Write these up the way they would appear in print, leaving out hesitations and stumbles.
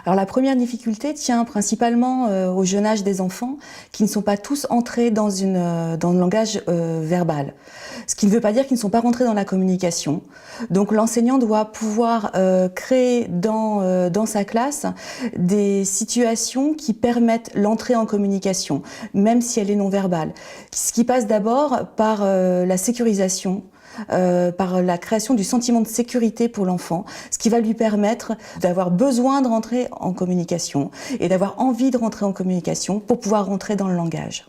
Alors la première difficulté tient principalement au jeune âge des enfants qui ne sont pas tous entrés dans le langage verbal. Ce qui ne veut pas dire qu'ils ne sont pas rentrés dans la communication. Donc l'enseignant doit pouvoir créer dans sa classe des situations qui permettent l'entrée en communication, même si elle est non verbale. Ce qui passe d'abord par la sécurisation, par la création du sentiment de sécurité pour l'enfant, ce qui va lui permettre d'avoir besoin de rentrer en communication et d'avoir envie de rentrer en communication pour pouvoir rentrer dans le langage.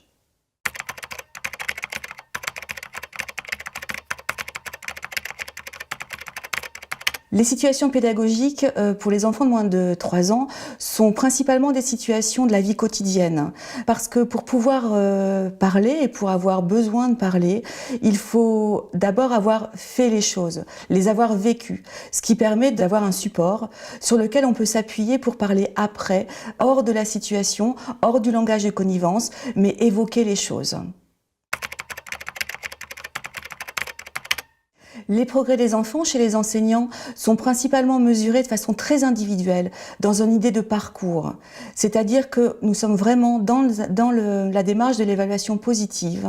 Les situations pédagogiques pour les enfants de moins de 3 ans sont principalement des situations de la vie quotidienne. Parce que pour pouvoir parler et pour avoir besoin de parler, il faut d'abord avoir fait les choses, les avoir vécues. Ce qui permet d'avoir un support sur lequel on peut s'appuyer pour parler après, hors de la situation, hors du langage de connivence, mais évoquer les choses. Les progrès des enfants chez les enseignants sont principalement mesurés de façon très individuelle, dans une idée de parcours. C'est-à-dire que nous sommes vraiment dans la démarche de l'évaluation positive,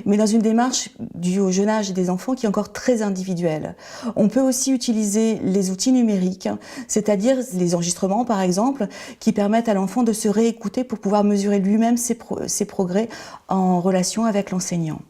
mais dans une démarche due au jeune âge des enfants qui est encore très individuelle. On peut aussi utiliser les outils numériques, c'est-à-dire les enregistrements par exemple, qui permettent à l'enfant de se réécouter pour pouvoir mesurer lui-même ses progrès en relation avec l'enseignant.